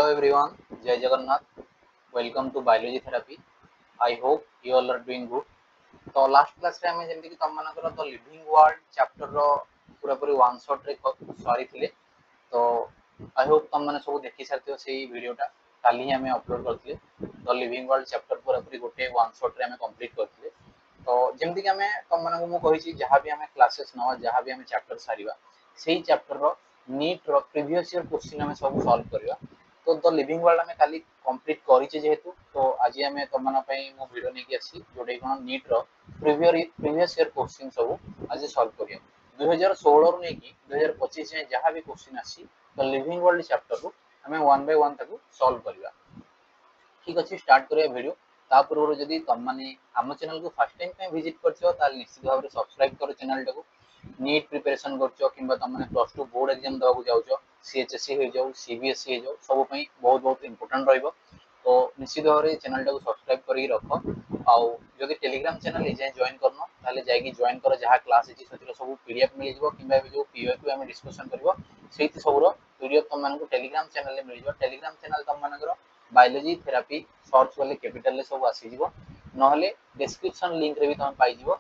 Hello everyone, Jai Jagannath. Welcome to Biology Therapy. I hope you all are doing good. तो last class रे हमें जेमति कि तम मानकर तो लिविंग वर्ल्ड चैप्टर रो पूरा पूरी वन शॉट रे सॉरी थिले तो आई होप तम माने सब देखि सारथियो सेही वीडियोटा काली ही हमें अपलोड करथिले तो लिविंग वर्ल्ड चैप्टर पूरा पूरी गोटे वन शॉट रे हमें कंप्लीट करथिले तो जेमति कि हमें तम माने को मु कहि छी जहां भी हमें क्लासेस नवा जहां भी हमें चैप्टर सारिबा सेही चैप्टर रो नीट रो प्रीवियस ईयर क्वेश्चन हमें सब सॉल्व करबा तो द लिविंग वर्ल्ड हमें खाली कंप्लीट करिचे जेहेतु तो आज हमें तमना पई मो वीडियो नेकी आसी जोडे कोन नीट रो प्रीवियस ईयर क्वेश्चन सब आज सॉल्व करिया 2016 रु नेकी 2025 में जहां भी क्वेश्चन आसी द लिविंग वर्ल्ड चैप्टर रु हमें वन बाय वन ताकू सॉल्व करबा ठीक अछि स्टार्ट करिया वीडियो ता पूर्व जदी तम माने हम चैनल को फर्स्ट टाइम पे विजिट करछो ताल निश्चित भाव रे सब्सक्राइब करो चैनल टाको नीट प्रिपरेशन करछो किबा तम माने प्लस 2 बोर्ड एग्जाम दबाकू जाउछो सीएचएससी हो जाऊ सीबीएसई हो जाऊ सब पई बहुत बहुत इंपोर्टेंट रहइबो तो निश्चित भाव रे चैनल टाको सब्सक्राइब करी रखो आउ जदी टेलीग्राम चैनल जे जॉइन करनो ताले जाई जॉइन करो जहां क्लास अछि सतिर सब पीडीएफ मिल जिवो किबा जो पीओक्यू हम डिस्कशन करबो सेति सबरो पीडीएफ तम माने को टेलीग्राम चैनल ले मिल जिवो टेलीग्राम चैनल तम माने को बायोलॉजी थेरेपी सर्च करले कैपिटल ले सब आसी जिवो नहले डिस्क्रिप्शन लिंक रे भी तुम पाई जिवो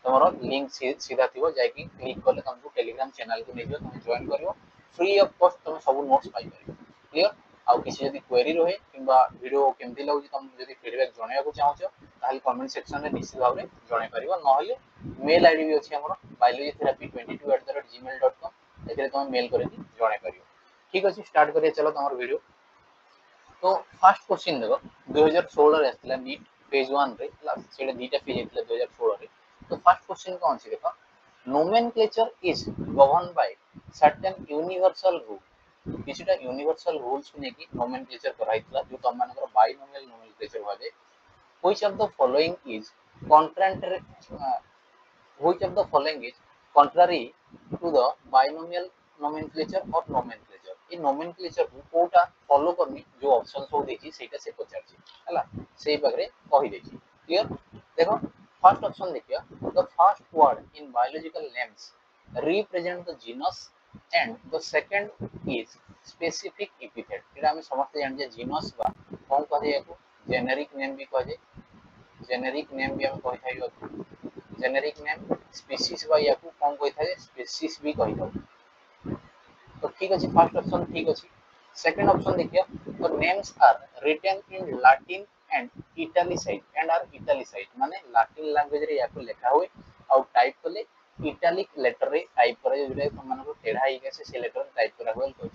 तमरो लिंक सीधा थिवो जाई कि क्लिक करले तुमको टेलीग्राम चैनल को नै जिवो तुम जॉइन करिवो फ्री ऑफ कॉस्ट तुम सब नोट्स पाई परिबो क्लियर आउ किसी जदी क्वेरी रहे किबा वीडियो केमति लागु तुम जदी फीडबैक जणैया को चाहछो ताले कमेंट सेक्शन रे निश्चित भाव रे जणै परिबो नहले मेल आईडी भी अछि हमरो biologytherapy22@gmail.com एथिरे तुम मेल करे जणै परिबो ठीक अछि स्टार्ट करिया चलो तमर वीडियो तो फर्स्ट क्वेश्चन देखो 2016 रे आस्थिला नीट फेज 1 रे क्लास सेडे दीटा फेज आइथिला 2016 रे तो फर्स्ट क्वेश्चन कोन अछि देखो nomenclature is governed by certain universal rule किछटा यूनिवर्सल रूल्स को नेकी nomenclature कराइतला जो तम मानकर बाइनोमियल nomenclature भाबे which of the following is contrary which of the following is contrary to the binomial nomenclature or nomenclature ये nomenclature को कोटा फॉलो करनी जो ऑप्शन सब देछि सेटा से पचारछि हला सेही बगरे कहि देछि क्लियर देखो फर्स्ट ऑप्शन देखियो the first word in biological names represent the genus and the second is specific epithet एटा हम समस्त जान जे जीनस बा कोन कहे याको जेनेरिक नेम भी कहे जेनेरिक नेम भी हम कहि थाइयो जेनेरिक नेम स्पीशीज बा याको कोन कहि थाए स्पीशीज भी कहि थाउ तो ठीक अछि फर्स्ट ऑप्शन ठीक अछि सेकंड ऑप्शन देखियो the names are written in Latin and italicised and are italicised माने लैटिन लैंग्वेज रे याको लिखा हुए और टाइप करले इटैलिक लेटर रे टाइप करे जोरे मन को टेढ़ा ही कैसे से लेटर टाइप करा होल कहै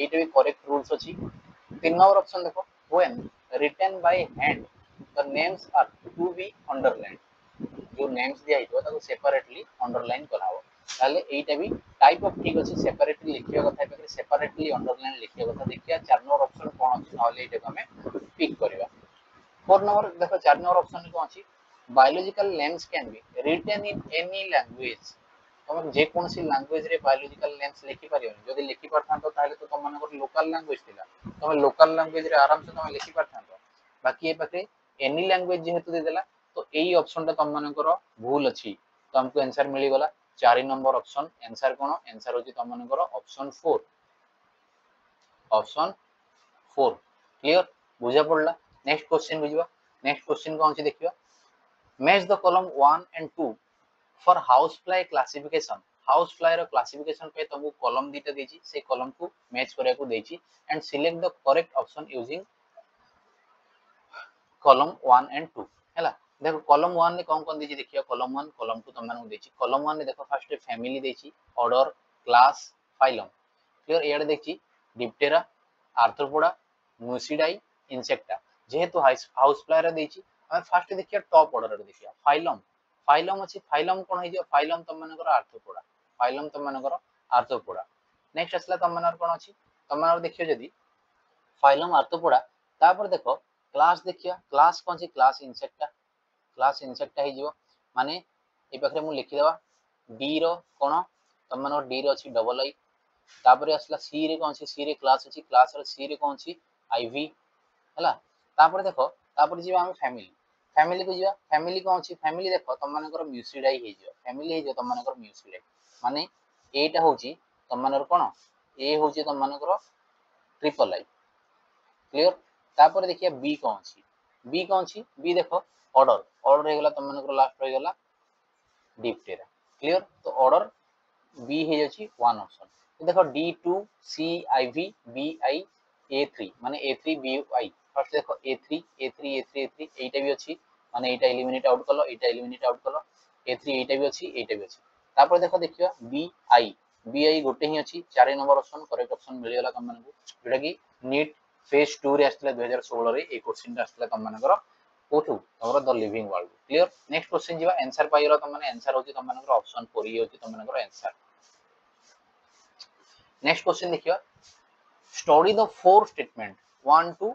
एटा भी करेक्ट रूल्स अछि तीन नंबर ऑप्शन देखो when written by hand the names are to be underline जो नेम्स दिया हितो ताको सेपरेटली अंडरलाइन कराओ ताले एटा भी टाइप ऑफ ठीक अछि सेपरेटली लिखिया कथा पे सेपरेटली अंडरलाइन लिखिया कथा देखिया चार नंबर ऑप्शन कोन अछि नले एटा को हमें पिक करबा फोर नंबर देखो चार नंबर ऑप्शन कोन अछि biological names can be written in any language तुम जे कोन सी लैंग्वेज रे बायोलॉजिकल नेम्स लिखि परियो जदी लिखि परथान तो ताले तो तुम मन लोकल लैंग्वेज थिला तुम लोकल लैंग्वेज रे आराम से तुम लिखि परथान तो बाकी ए पाखे एनी लैंग्वेज जेहेतु दे देला तो एई ऑप्शन ता तुम मन भूल अछि तो हमको आंसर मिली गला 4 नंबर ऑप्शन आंसर कोन आंसर होची तुम मन ऑप्शन 4 ऑप्शन 4 क्लियर बुझा पड़ला नेक्स्ट क्वेश्चन बुझिबा नेक्स्ट क्वेश्चन कोन छी देखियो match the column 1 and 2 for house fly classification house fly रो क्लासिफिकेशन पे तुमको कॉलम दीटा देची से कॉलम को मैच करिया को देची and select the correct option using column 1 and 2 हैला देखो कॉलम 1 ने कोन देची देखियो कॉलम 1 कॉलम 2 तुम मानू देची कॉलम 1 ने देखो फर्स्ट फैमिली देची ऑर्डर क्लास फाइलम क्लियर एडे देखी डिप्टेरा आर्थ्रोपोडा म्यूसिडाई इंसेक्टा जेहेतु हाउस फ्लाई रे देची हम फर्स्ट देखिया टॉप ऑर्डर रे देखिया फाइलम फाइलम अछि फाइलम कोन हे जे फाइलम तुम मानकर आर्थ्रोपोडा फाइलम तुम मानकर आर्थ्रोपोडा नेक्स्ट असला तुम मानकर कोन अछि तुम मानकर देखियो जदी फाइलम आर्थ्रोपोडा तापर देखो क्लास देखिया क्लास कोन सी क्लास इंसेक्टा हे जिवो माने ए पखरे मु लिखि देबा डी रो कोन तुम मानकर डी रो अछि डबल आई तापर असला सी रे कोन सी रे क्लास अछि क्लास रे सी रे कोन सी आईवी हला तापर देखो तापर जिवा हम फैमिली को जिवा फैमिली कोन अछि फैमिली देखो तुम मानकर म्यूसिडाई हे जिवो फैमिली हे जो तुम मानकर म्यूसिडाई माने एटा होची तुम मानकर कोन ए होची तुम मानकर ट्रिपल आई क्लियर। तापर देखिए बी कौन अछि, बी कौन अछि, बी देखो ऑर्डर, ऑर्डर हे गला तुम मानकर लास्ट रह गला डिप्टेरा। क्लियर। तो ऑर्डर बी हे जाछि वन ऑप्शन। तो देखो D2 CIV BI A3 माने A3 BI फर्स्ट देखो A3 A3 A3 A3 एटा भी अछि माने एटा एलिमिनेट आउट कलो, एटा एलिमिनेट आउट कलो, A3 एटा भी अछि, एटा भी अछि। तापर देखो देखियो BI गोटे ही अछि, 4 नंबर ऑप्शन करेक्ट ऑप्शन मिल गला तुम मानकु, जेटा कि नीट फेज 2 रे आस्थिला 2016 रे ए क्वेश्चन आस्थिला तुम मानकर कोठु तमरो the living world. Clear. Next question जीवा आंसर पाइरो तुम माने आंसर होची तुम मानकर ऑप्शन 4 ही होची तुम मानकर आंसर। नेक्स्ट क्वेश्चन देखियो, study the four statement 1 to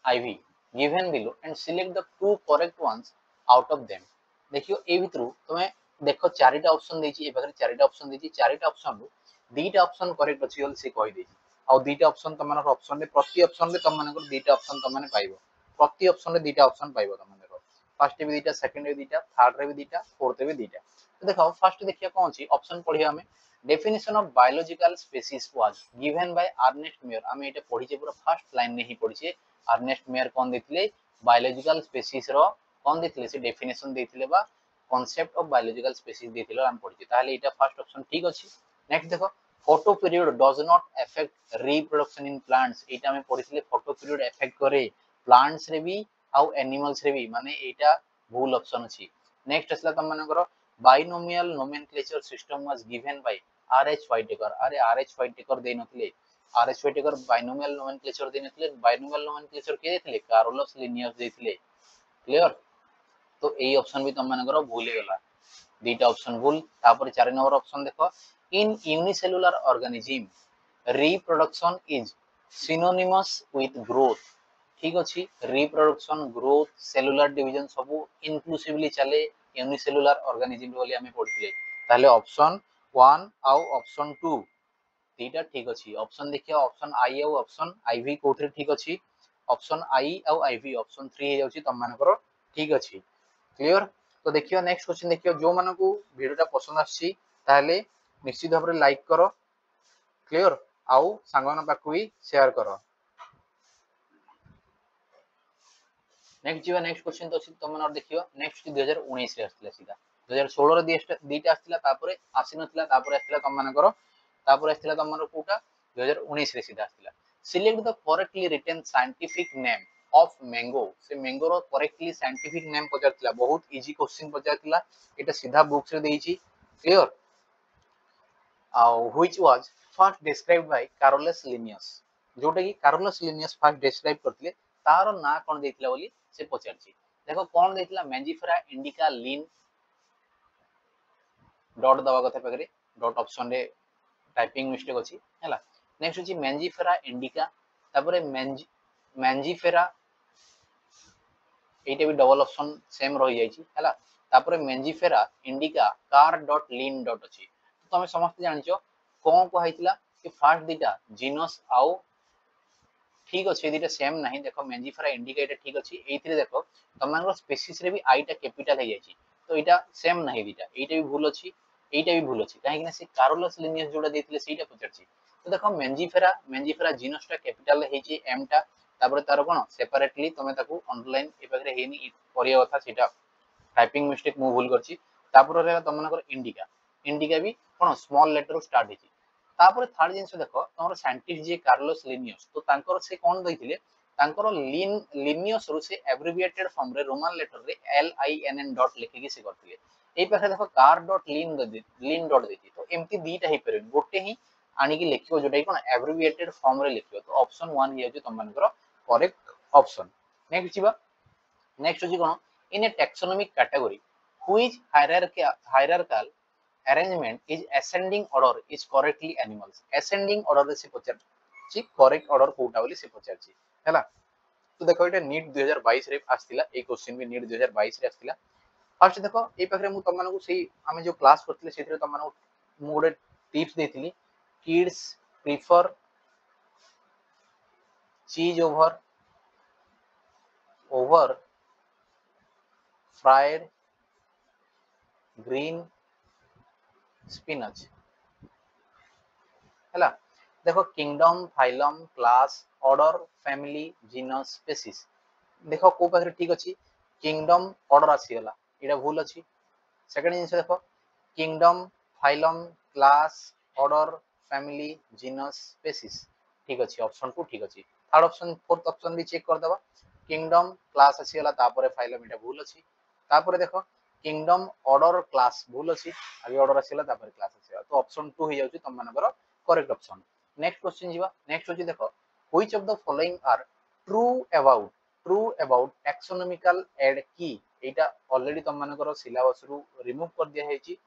IV given below and select the two correct ones out of them। देखियो ए भितरु तमे देखो चारिटा ऑप्शन देछि, ए पाखरे चारिटा ऑप्शन देछि, चारिटा ऑप्शन रु दीटा ऑप्शन करेक्ट अछि बोल से कहि देछि। आ दीटा ऑप्शन तम मानकर ऑप्शन रे प्रति ऑप्शन रे तम मानकर दीटा ऑप्शन तम माने पाइबो, प्रति ऑप्शन रे दीटा ऑप्शन पाइबो तम मानकर, फर्स्ट रे भी दीटा, सेकंड रे भी दीटा, थर्ड रे भी दीटा, फोर्थ रे भी दीटा। तो देखो फर्स्ट देखिया कोन अछि ऑप्शन पढिया हमें, definition of biological species was given by Ernest Mayr. हमें एटा पढिचे पूरा फर्स्ट लाइन में ही पढिचे, अर्नेस्ट मेयर कोन देथिले बायोलॉजिकल स्पीसीज रो कोन देथिले से डेफिनेशन देथिले बा कांसेप्ट ऑफ बायोलॉजिकल स्पीसीज देथिले हम पढिचे, ताले एटा फर्स्ट ऑप्शन ठीक अछि। नेक्स्ट देखो photo period does not affect reproduction in plants, एटा हमें पढिଥିଲେ फोटो पीरियड अफेक्ट करे प्लांट्स रे भी आउ एनिमल्स रे भी, माने एटा भूल ऑप्शन अछि। नेक्स्ट असला तम मानकर binomial nomenclature system was given bye R.H. Whittaker। अरे R.H. Whittaker दे नथिले, R.H. Whittaker बाइनोमियल नोमेनक्लेचर दे नथिले, बाइनोमियल नोमेनक्लेचर के देथिले कार्लोस लिनियस देथिले। क्लियर। तो ए ऑप्शन भी तम मानकर भूल हे गला, दीटा ऑप्शन भूल। तापर 4 नंबर ऑप्शन देखो, इन unicellular organism reproduction is synonymous with growth. ठीक अछि, रिप्रोडक्शन ग्रोथ सेलुलर डिवीजन सब इंक्लूसिवली चले यूनिसेलुलर ऑर्गेनिज्म बोली हमें पढिଥିଲେ, ताले ऑप्शन 1 आउ ऑप्शन 2 दीटा ठीक अछि। ऑप्शन देखिए ऑप्शन आई आउ ऑप्शन आईवी कोथरे ठीक अछि, ऑप्शन आई आउ आईवी ऑप्शन 3 हे जाउछि तम मानकर ठीक अछि। क्लियर। तो देखियो नेक्स्ट क्वेश्चन देखियो, जो मानकु वीडियोटा पसंद आछि ताले निश्चित भाबरे लाइक करो। क्लियर। आउ सांगन पाखु भी शेयर करो। नेक्स्ट जीवा नेक्स्ट क्वेश्चन तो तुम मन देखियो, नेक्स्ट 2019 रे आस्थिला सीधा 2016 रे दीटा आस्थिला, तापरे आसी नथिला, तापरे आस्थिला तम मानकर, तापरे आस्थिला तम मानकर कोटा 2019 रे सीधा आस्थिला। Select the correctly written scientific name of mango. से मैंगो रो करेक्टली साइंटिफिक नेम पचारतिला, बहुत इजी क्वेश्चन पचारतिला, एटा सीधा बुक्स रे देइछि। Clear. Which was first described by Carolus Linnaeus, जोटा कि कार्लोस लिनियस फर्स्ट डिस्क्राइब करथिले, तार ना कोन देथिला बोली से पचारछि। देखो कोन देथिला, मैंजिफेरा इंडिका लीन, डॉट दवा कथा पकरे, डॉट ऑप्शन रे टाइपिंग मिस्टेक अछि हैला। नेक्स्ट अछि मैंजिफेरा इंडिका, तापरे मैंजिफेरा एटा भी डबल ऑप्शन सेम रहि जाइछि हैला। तापरे मैंजिफेरा इंडिका कार डॉट लीन डॉट अछि। तो तमे समस्त जानिछो कोन को हाइतिला कि फर्स्ट दीटा जीनस आउ ठीक अछि, दीटा सेम नाही। देखो मैंजिफेरा इंडिका एटा ठीक अछि, एथिरे देखो तमानकर स्पीसीज रे भी आईटा कैपिटल हे जाइछि, तो एटा सेम नाही दीटा, एटा भी भूल अछि, एटा भी भूल अछि, काहे कि से कार्लोस लिनियस जोडा देथिले सेटा पचरछि। तो देखो मैंजिफेरा जीनसटा कैपिटल हेछि एम टा, तापर तार कोन सेपरेटली तमे ताकू ऑनलाइन ए पाखरे हेनी परिया कथा, सेटा टाइपिंग मिस्टेक मु भूल करछि। तापर रे तमनकर इंडिका, इंडिका भी कोन स्मॉल लेटर रो स्टार्ट हेछि। तापर थर्ड जिंस देखो तमरो साइंटिस्ट जे कार्लोस लिनियस, तो तांकर से कोन दैथिले, तांकर लिनियस रो से एब्रिविएटेड फॉर्म रे रोमान लेटर रे LINN डॉट लिखि के से करथिले। ए पाखे देखो कार डॉट लीन डॉट देछि, तो एमती दीटा हे परबे, गोटे ही आनी कि लिखियो जोटा कोन एब्रिविएटेड फॉर्म रे लिखियो। तो ऑप्शन 1 हे जे तमनकर करेक्ट ऑप्शन। नेक्स्ट जीवा, नेक्स्ट होची कोन, in a taxonomic category which hierarchical arrangement is ascending order is correctly animals। ascending order रे से पचार ची करेक्ट ऑर्डर कोटा बोली से पचार ची हैला। तो देखो एटा नीट 2022 रे आस्थिला, ए क्वेश्चन भी नीट 2022 रे आस्थिला। फर्स्ट देखो ए पाखरे मु तम मानकु सेही हमें जो क्लास करथिले सेथिरे तम मानकु मु गोटे टिप्स देथिली, किड्स प्रिफर चीज ओवर फ्राइड ग्रीन स्पिनच हैला। देखो kingdom phylum class order family genus species देखो को पाखरे ठीक अछि किंगडम ऑर्डर आसीगला एटा भूल अछि सेकंड जिनिस देखो kingdom phylum class order family genus species ठीक अछि ऑप्शन 2 ठीक अछि थर्ड ऑप्शन फोर्थ ऑप्शन भी चेक कर देबा किंगडम क्लास आसीगला तापर फाइलम एटा भूल अछि तापर देखो किंगडम ऑर्डर क्लास भूल अछि आगे ऑर्डर आसीगला तापर क्लास आसीगला तो ऑप्शन 2 हो जाउछि तम मानकर करेक्ट ऑप्शन नेक्स्ट क्वेश्चन जीवा नेक्स्ट होछि देखो which of the following are true about taxonomical aid की एटा ऑलरेडी तम मानकर सिलेबस रु रिमूव कर दिया हेछि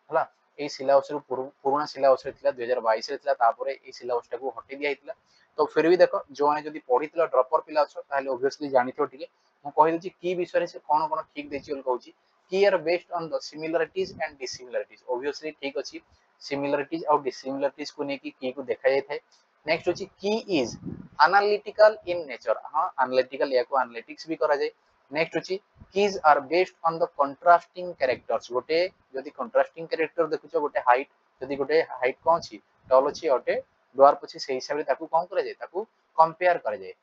हला ए सिलेबस रु पुराना सिलेबस रे थिला 2022 रे थिला तापर ए सिलेबस टाको हटि दिया हेतिला तो फिर भी देखो जो आने जदी पढितला ड्रॉपर पिला अछ ताले ऑब्वियसली जानिथो ठीक मु कहि दछि की विषय से कोन कोन ठीक देछि बोल कहूछि की are based on the similarities and dissimilarities obviously ठीक अछि सिमिलरिटीज और डिसिमिलरिटीज को नेकी की को देखा जाय थाए नेक्स्ट होछि की इज एनालिटिकल इन नेचर हां एनालिटिकल या को एनालिटिक्स भी करा जाय नेक्स्ट होछि keys are based on the contrasting characters गोटे जदी कंट्रास्टिंग कैरेक्टर देखुछो गोटे हाइट जदी गोटे हाइट कोन अछि टॉल अछि ओटे ड्वार्फ अछि सेहि हिसाब रे ताकू कोन करा जाय ताकू कंपेयर करा जाय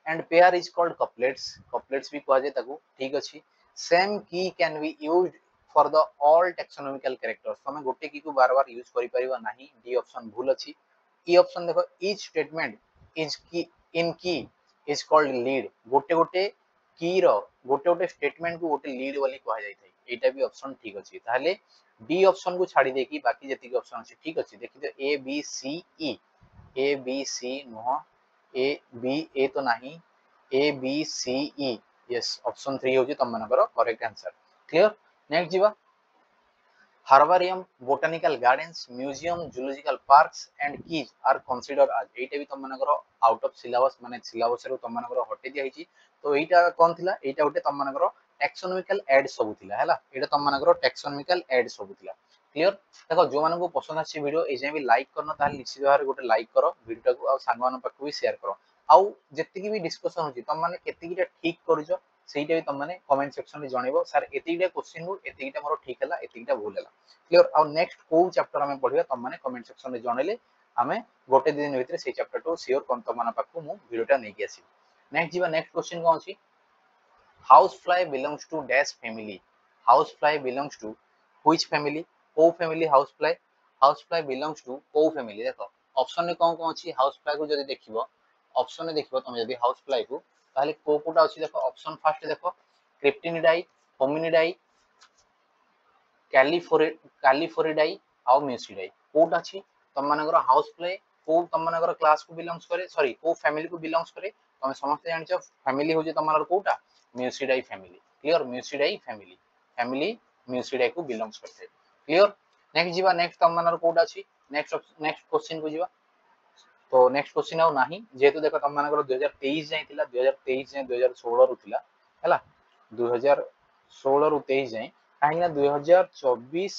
and pair is called couplets भी कहा जाय ताकू ठीक अछि सेम की can be used for the all taxonomical characters तमे गोटे की को बार बार यूज करि परिबा नाही डी ऑप्शन भूल अछि ई ऑप्शन देखो ईच स्टेटमेंट इज की इन की इज कॉल्ड लीड गोटे गोटे की रो गोटे गोटे स्टेटमेंट को गोटे लीड वाली कहा जाय थाई एटा भी ऑप्शन ठीक अछि ताले डी ऑप्शन को छाडी दे की बाकी जति के ऑप्शन अछि ठीक अछि देखि तो A B C E A B C no A B A तो नहीं A B C E yes option 3 होची तम मानकर करेक्ट आंसर क्लियर नेक्स्ट जीवा Herbarium, botanical gardens, museum, zoological parks and keys are considered as एटा भी तम मानकर out of syllabus माने सिलेबस रो तम मानकर हटे दिया हिची तो एटा कोन थिला एटा उटे तम मानकर टैक्सोनॉमिकल ऐड सब थिला हैला एटा तम मानकर टैक्सोनॉमिकल ऐड सब थिला क्लियर देखो जो मानको पसंद आछि वीडियो ए जे भी लाइक करनो ताल निश्चित भाबरे गोटे लाइक करो वीडियो को आ सांग मान पाखु भी शेयर करो आउ जेतिकी भी डिस्कशन होची तम माने केतिकीटा ठीक करजो सेटा भी तम माने कमेंट सेक्शन रे जणेबो सर एतिकीटा क्वेश्चन को एतिकीटा मोर ठीक हैला एतिकीटा भूल हैला क्लियर और नेक्स्ट को चैप्टर हमें पढिबा तम माने कमेंट सेक्शन रे जणेले हमें गोटे दिन भीतर से चैप्टर टू श्योर कोन तम माना पाखु मु वीडियोटा नै के आसी नेक्स्ट जीवा नेक्स्ट क्वेश्चन कोन अछि house fly belongs to dash family house fly belongs to which family को family house fly belongs to को फैमिली देखो ऑप्शन में कोन कोन अछि हाउस फ्लाई को जदी देखिबो ऑप्शन में देखिबो तुम जदी हाउस फ्लाई को ताले को कोटा अछि देखो ऑप्शन फर्स्ट देखो क्रिप्टिनिडाई होमिनिडाई कैलिफोरिडाई आउ म्यूसिडाई कोटा अछि तम मानकर हाउस फ्लाई को तम मानकर क्लास को बिलोंग्स करे सॉरी को फैमिली को बिलोंग्स करे तुम समस्त जानछो फैमिली होजे तम मानकर कोटा Muscidae family clear Muscidae family family Muscidae को बिलोंग्स करते क्लियर नेक्स्ट जीवा नेक्स्ट तम मानकर कोटा अछि नेक्स्ट क्वेश्चन को जीवा तो नेक्स्ट क्वेश्चन आउ नाही जेतु देखो तम मानकर 2023 जाय थिला 2023 जाय 2016 रु थिला हैला 2016 रु 23 जाय काहे ना 2024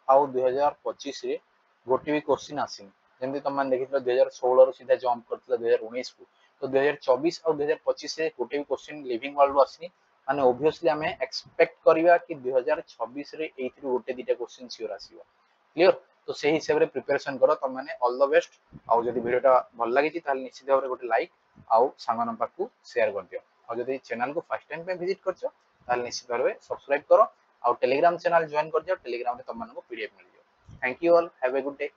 आउ 2025 रे गोटे भी क्वेश्चन आसिन जेंति तम मान देखितलो 2016 रु सीधा जंप करथिला 2019 को तो 2024 और 2025 रे गोटे भी क्वेश्चन लिविंग वर्ल्ड रु आसिनी माने ऑब्वियसली हमें एक्सपेक्ट करिवा कि 2026 रे एथि गोटे दिटा क्वेश्चन सियोर आसीबो क्लियर तो सही हिसाब रे प्रिपरेशन करो तम माने ऑल द बेस्ट आउ जदी वीडियोटा भल लागि छि ताले निश्चित भाबरे गोटे लाइक आउ सांगन पाखु शेयर कर दियो और जदी चैनल को फर्स्ट टाइम पे विजिट करछो ताले निश्चित भाबरे सब्सक्राइब करो और टेलीग्राम चैनल ज्वाइन कर दियो टेलीग्राम रे तम मानको पीडीएफ मिल दियो thank you all have a good day